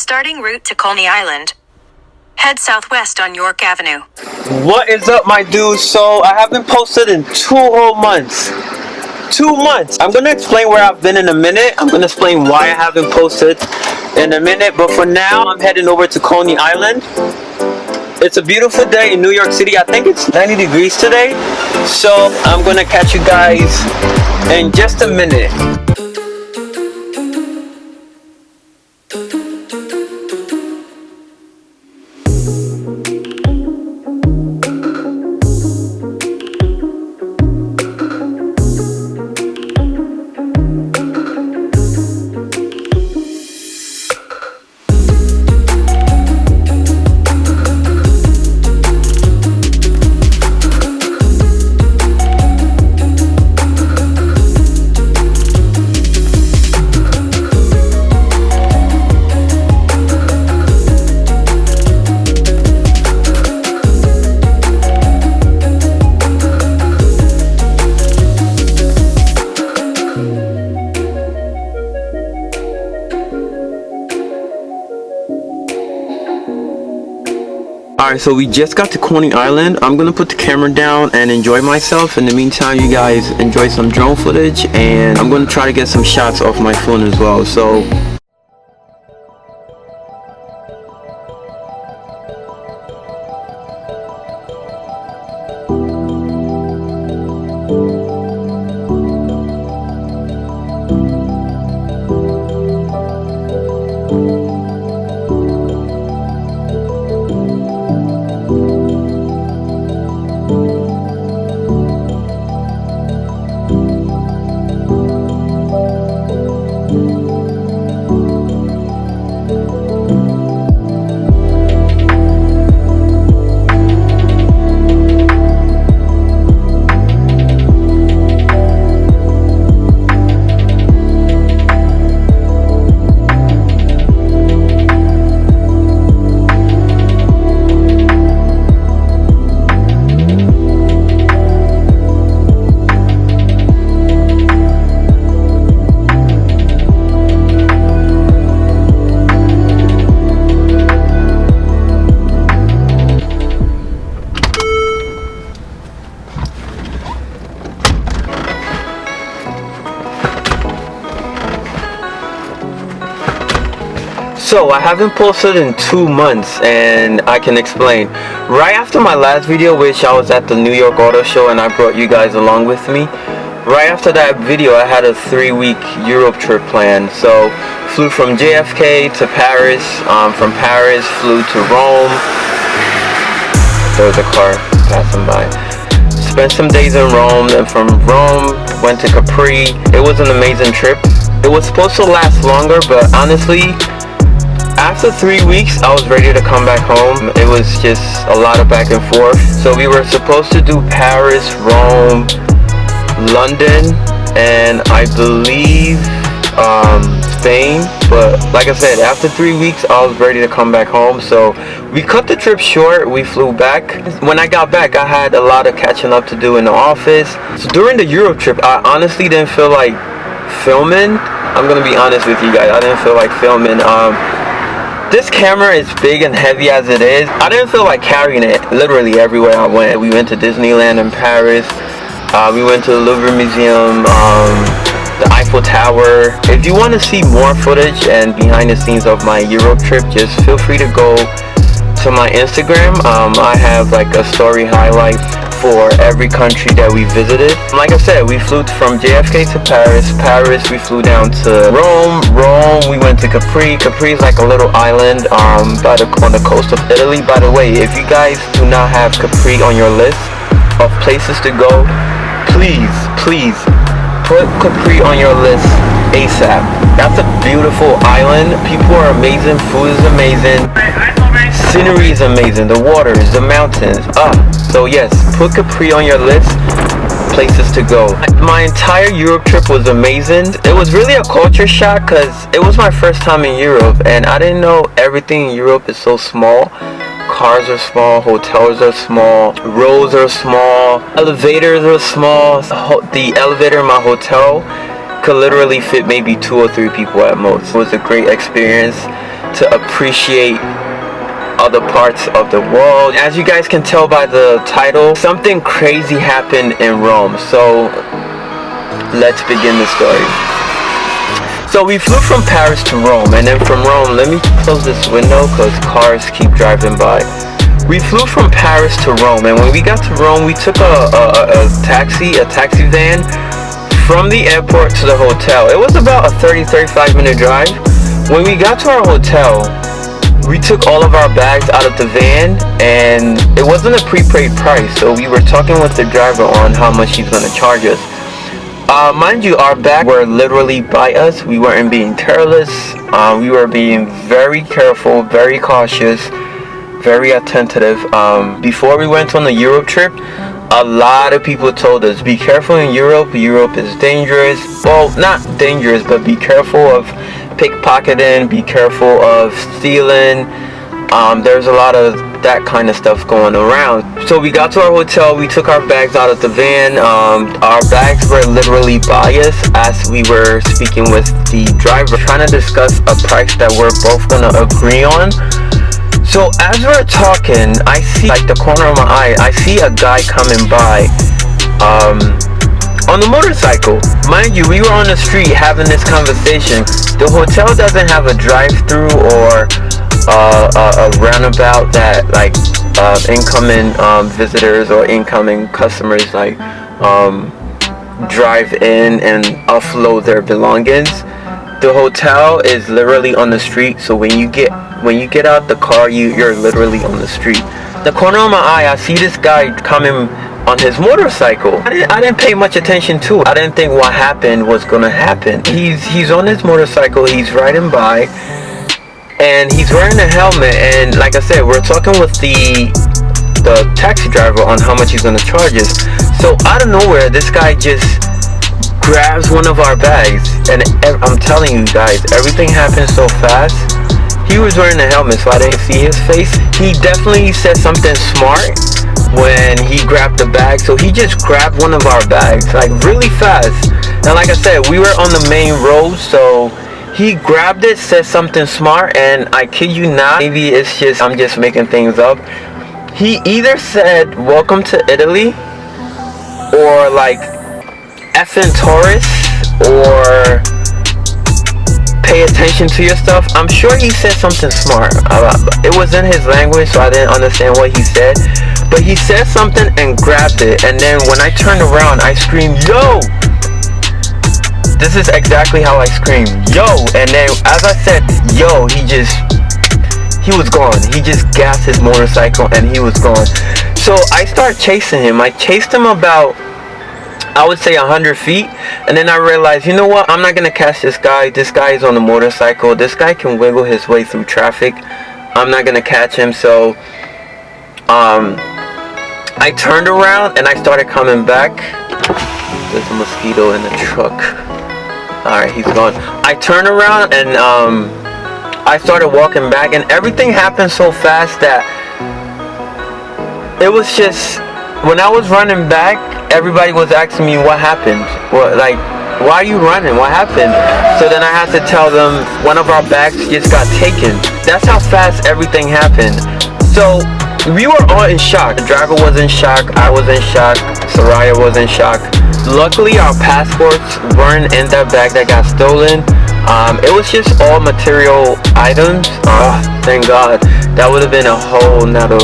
Starting route to Coney Island. Head southwest on York Avenue. What is up, my dudes? So I haven't posted in 2 whole months. 2 months. I'm gonna explain where I've been in a minute. I'm gonna explain why I haven't posted in a minute. But for now, I'm heading over to Coney Island. It's a beautiful day in New York City. I think it's 90 degrees today. So I'm gonna catch you guys in just a minute. Alright, so we just got to Coney Island. I'm gonna put the camera down and enjoy myself. In the meantime, you guys enjoy some drone footage, and I'm gonna try to get some shots off my phone as well. So I haven't posted in 2 months, and I can explain. Right after my last video, which I was at the New York Auto Show and I brought you guys along with me, right after that video I had a 3-week Europe trip planned. So flew from JFK to Paris, from Paris flew to Rome. There was a car passing by. Spent some days in Rome, and from Rome went to Capri. It was an amazing trip. It was supposed to last longer, but honestly, after 3 weeks, I was ready to come back home. It was just a lot of back and forth. So we were supposed to do Paris, Rome, London, and I believe Spain. But like I said, after 3 weeks, I was ready to come back home. So we cut the trip short. We flew back. When I got back, I had a lot of catching up to do in the office. So during the Europe trip, I honestly didn't feel like filming. I'm gonna be honest with you guys. I didn't feel like filming. This camera is big and heavy as it is. I didn't feel like carrying it literally everywhere I went. We went to Disneyland in Paris. We went to the Louvre Museum, the Eiffel Tower. If you want to see more footage and behind the scenes of my Europe trip, just feel free to go to my Instagram. I have like a story highlight for every country that we visited. Like I said, we flew from JFK to Paris. Paris, we flew down to Rome. Rome, we went to Capri. Capri is like a little island on the coast of Italy. By the way, if you guys do not have Capri on your list of places to go, please put Capri on your list ASAP. That's a beautiful island. People are amazing. Food is amazing. Scenery is amazing. The waters, the mountains. So yes, put Capri on your list. Places to go. My entire Europe trip was amazing. It was really a culture shock because it was my first time in Europe, and I didn't know everything in Europe is so small. Cars are small, hotels are small, roads are small, elevators are small. The elevator in my hotel could literally fit maybe 2 or 3 people at most. It was a great experience. to appreciate other parts of the world. As you guys can tell by the title, something crazy happened in Rome. So let's begin the story. So we flew from Paris to Rome, and then from Rome, let me close this window because cars keep driving by. We flew from Paris to Rome, and when we got to Rome, we took a taxi van from the airport to the hotel. It was about a 30-35 minute drive. When we got to our hotel, we took all of our bags out of the van, and it wasn't a prepaid price, so we were talking with the driver on how much he's gonna charge us. Mind you, our bags were literally by us. We weren't being careless. We were being very careful, very cautious, very attentive. Before we went on the Europe trip, a lot of people told us, be careful in Europe. Europe is dangerous. Well, not dangerous, but be careful of pickpocketing, be careful of stealing. There's a lot of that kind of stuff going around. So we got to our hotel, we took our bags out of the van. Our bags were literally by us as we were speaking with the driver, trying to discuss a price that we're both gonna agree on. So as we're talking, I see, like the corner of my eye, I see a guy coming by on the motorcycle. Mind you, we were on the street having this conversation. The hotel doesn't have a drive-through or a roundabout that like incoming visitors or incoming customers like drive in and offload their belongings. The hotel is literally on the street, so when you get out the car, you're literally on the street. The corner of my eye, I see this guy coming on his motorcycle. I didn't pay much attention to it. I didn't think what happened was gonna happen. He's on his motorcycle, he's riding by, and he's wearing a helmet, and like I said, we're talking with the taxi driver on how much he's gonna charge us. So out of nowhere, this guy just grabs one of our bags, and I'm telling you guys, everything happened so fast. He was wearing a helmet, so I didn't see his face. He definitely said something smart when he grabbed the bag, so he just grabbed one of our bags like really fast. And like I said, we were on the main road, so he grabbed it, said something smart, and I kid you not, maybe it's just I'm just making things up, he either said welcome to Italy or like effing tourists or pay attention to your stuff. I'm sure he said something smart. It was in his language, so I didn't understand what he said, but he said something and grabbed it. And then when I turned around, I screamed, yo! This is exactly how I screamed, yo! And then as I said yo, he was gone. He just gassed his motorcycle and he was gone. So I started chasing him. I chased him about, I would say 100 feet, and then I realized, you know what, I'm not gonna catch this guy. This guy is on the motorcycle. This guy can wiggle his way through traffic. I'm not gonna catch him. So I turned around and I started coming back. There's a mosquito in the truck. Alright, he's gone. I turned around and I started walking back, and everything happened so fast that it was just, when I was running back, everybody was asking me what happened. What, like, why are you running? What happened? So then I had to tell them one of our bags just got taken. That's how fast everything happened. So we were all in shock. The driver was in shock. I was in shock. Soraya was in shock. Luckily, our passports weren't in that bag that got stolen. It was just all material items. Thank God. That would have been a whole nother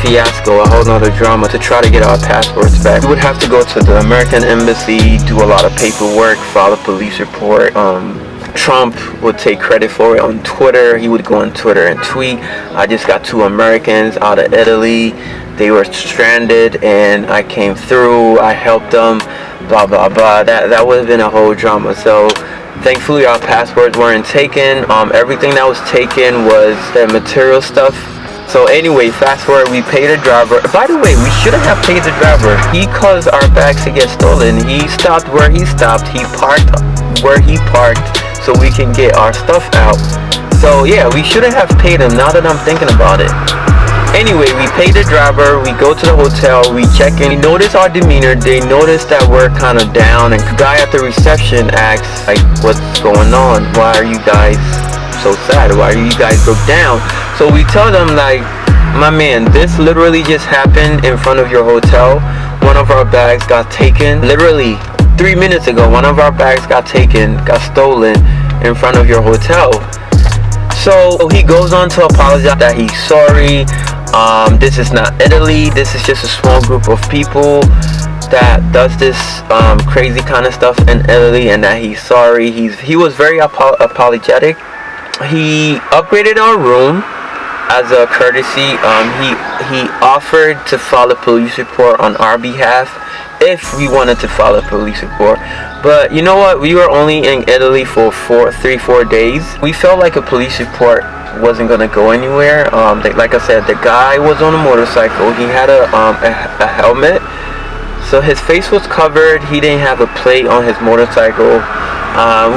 fiasco, a whole nother drama to try to get our passports back. We would have to go to the American embassy, do a lot of paperwork, file a police report. Trump would take credit for it on Twitter. He would go on Twitter and tweet, I just got 2 Americans out of Italy. They were stranded and I came through, I helped them, blah blah blah. That would have been a whole drama. So thankfully our passports weren't taken. Everything that was taken was the material stuff. So anyway, fast forward, we paid the driver. By the way, we shouldn't have paid the driver. He caused our bags to get stolen. He stopped where he stopped. He parked where he parked so we can get our stuff out. So yeah, we shouldn't have paid him now that I'm thinking about it. Anyway, we paid the driver, we go to the hotel, we check in, they notice our demeanor, they notice that we're kind of down, and the guy at the reception asks, like, what's going on? Why are you guys so sad? Why you guys broke down? So we tell them like, my man, this literally just happened in front of your hotel. One of our bags got taken. Literally 3 minutes ago, one of our bags got stolen in front of your hotel. So he goes on to apologize that he's sorry. This is not Italy. This is just a small group of people that does this crazy kind of stuff in Italy, and that he's sorry. He was very apologetic. He upgraded our room as a courtesy. He offered to file a police report on our behalf if we wanted to file a police report. But you know what? We were only in Italy for 4 days. We felt like a police report wasn't gonna go anywhere. Like I said, the guy was on a motorcycle. He had a helmet, so his face was covered. He didn't have a plate on his motorcycle.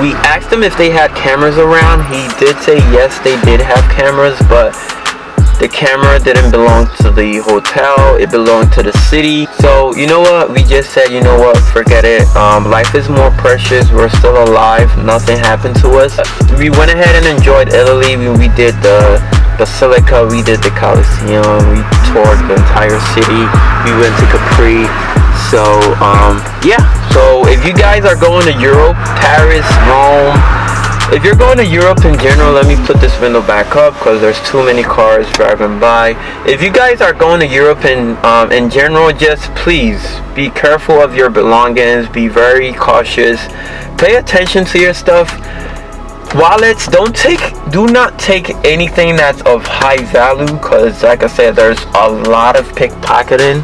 We asked him if they had cameras around. He did say yes, they did have cameras, but the camera didn't belong to the hotel, it belonged to the city. So you know what, we just said, you know what, forget it. Life is more precious. We're still alive. Nothing happened to us. We went ahead and enjoyed Italy. We did the Basilica, we did the Colosseum, we toured the entire city, we went to Capri. So yeah, so if you guys are going to Europe, Paris, Rome, if you're going to Europe in general, let me put this window back up because there's too many cars driving by. If you guys are going to Europe in general, just please be careful of your belongings. Be very cautious. Pay attention to your stuff. Wallets, do not take anything that's of high value, because like I said, there's a lot of pickpocketing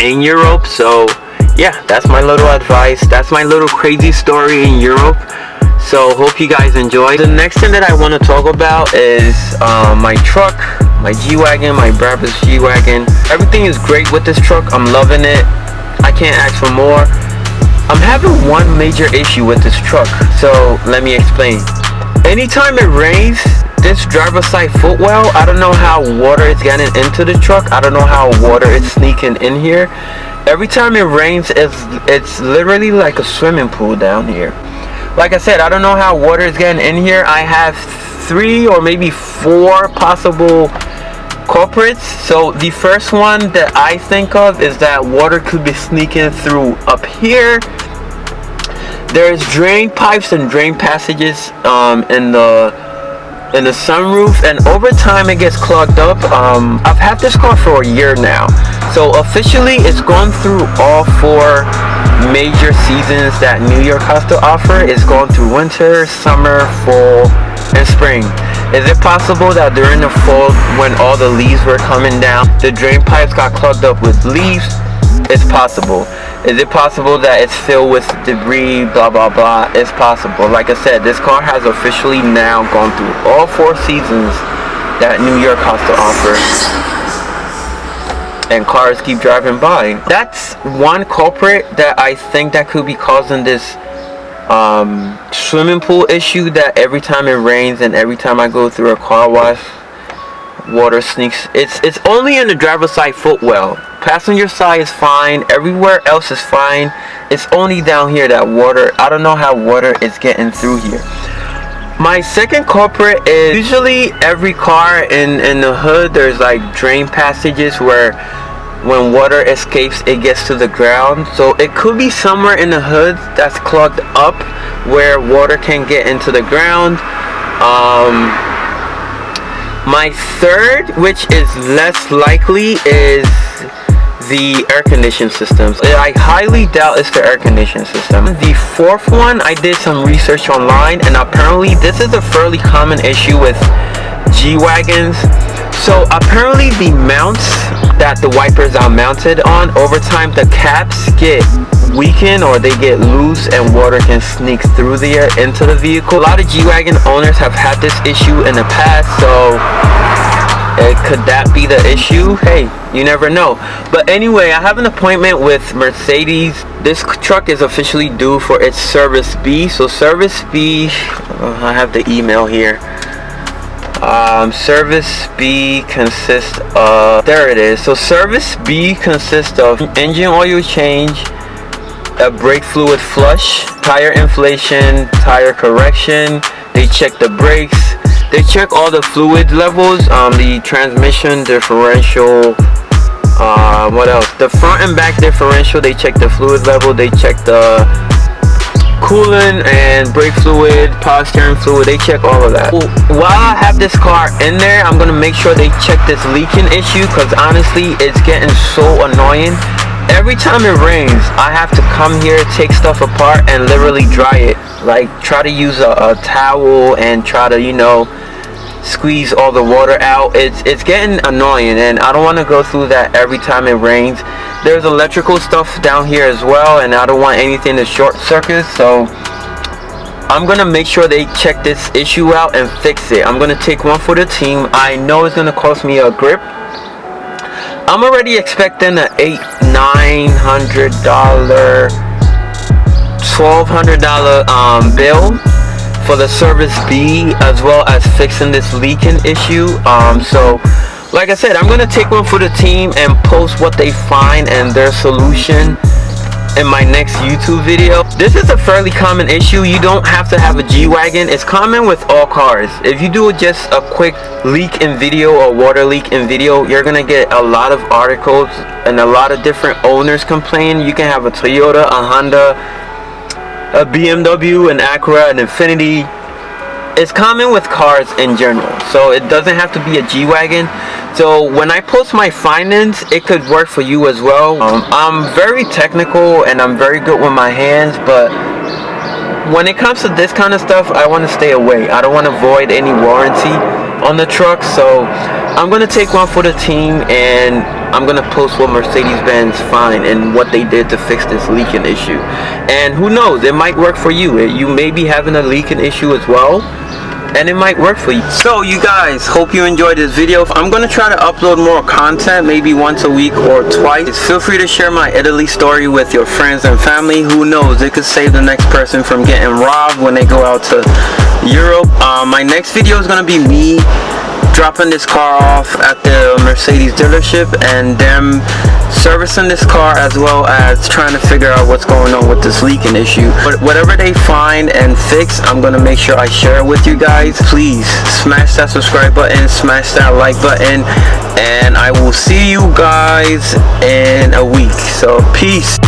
in Europe. So yeah, that's my little advice. That's my little crazy story in Europe. So hope you guys enjoy. The next thing that I want to talk about is my truck, my G-Wagon, my Peyruis G-Wagon. Everything is great with this truck. I'm loving it. I can't ask for more. I'm having one major issue with this truck. So let me explain. Anytime it rains, this driver's side footwell, I don't know how water is getting into the truck. I don't know how water is sneaking in here. Every time it rains, it's literally like a swimming pool down here. Like I said, I don't know how water is getting in here. I have 3 or maybe 4 possible culprits. So the first one that I think of is that water could be sneaking through up here. There's drain pipes and drain passages in the sunroof, and over time it gets clogged up. I've had this car for a year now, so officially it's gone through all 4 major seasons that New York has to offer. It's gone through winter, summer, fall, and spring. Is it possible that during the fall, when all the leaves were coming down, the drain pipes got clogged up with leaves? It's possible. Is it possible that it's filled with debris, blah blah blah? It's possible. Like I said, this car has officially now gone through all 4 seasons that New York has to offer, and cars keep driving by. That's one culprit that I think that could be causing this swimming pool issue, that every time it rains and every time I go through a car wash, water sneaks. It's only in the driver's side footwell. Passenger side is fine, everywhere else is fine. It's only down here that water, I don't know how water is getting through here. My second culprit is usually every car in the hood, there's like drain passages where when water escapes it gets to the ground. So it could be somewhere in the hood that's clogged up where water can get into the ground. My third, which is less likely, is the air conditioning systems. I highly doubt it's the air conditioning system. The fourth one, I did some research online, and apparently this is a fairly common issue with G-Wagons. So apparently the mounts that the wipers are mounted on, over time the caps get weakened or they get loose and water can sneak through there into the vehicle. A lot of G-Wagon owners have had this issue in the past, so could that be the issue? Hey, you never know. But anyway, I have an appointment with Mercedes. This truck is officially due for its Service B. So Service B, I have the email here. Service B consists of, there it is. So Service B consists of engine oil change, a brake fluid flush, tire inflation, tire correction. they check the brakes, they check all the fluid levels, the transmission, differential, what else, the front and back differential, they check the fluid level, they check the coolant and brake fluid, power steering fluid, they check all of that. While I have this car in there, I'm gonna make sure they check this leaking issue, because honestly it's getting so annoying. Every time it rains, I have to come here, take stuff apart and literally dry it. Like try to use a towel and try to, you know, squeeze all the water out. It's getting annoying, and I don't want to go through that every time it rains. There's electrical stuff down here as well, and I don't want anything to short circuit, so I'm gonna make sure they check this issue out and fix it. I'm gonna take one for the team. I know it's gonna cost me a grip. I'm already expecting a $800-900 $1,200 bill for the service B, as well as fixing this leaking issue. So like I said, I'm gonna take one for the team and post what they find and their solution in my next YouTube video. This is a fairly common issue. You don't have to have a G-Wagon. It's common with all cars. If you do just a quick leak in video or water leak in video, you're gonna get a lot of articles and a lot of different owners complain. You can have a Toyota, a Honda, a BMW, an Acura, an Infiniti. It's common with cars in general, so it doesn't have to be a G-Wagon. So when I post my findings, it could work for you as well. I'm very technical and I'm very good with my hands, but when it comes to this kind of stuff, I want to stay away. I don't want to void any warranty on the truck, so I'm going to take one for the team and I'm going to post what Mercedes-Benz find and what they did to fix this leaking issue. And who knows, it might work for you. You may be having a leaking issue as well, and it might work for you. So you guys, hope you enjoyed this video. I'm gonna try to upload more content, maybe once a week or twice. Feel free to share my Italy story with your friends and family. Who knows, it could save the next person from getting robbed when they go out to Europe. My next video is gonna be me dropping this car off at the Mercedes dealership and them servicing this car, as well as trying to figure out what's going on with this leaking issue. But whatever they find and fix, I'm gonna make sure I share it with you guys. Please smash that subscribe button, smash that like button, and I will see you guys in a week. So peace.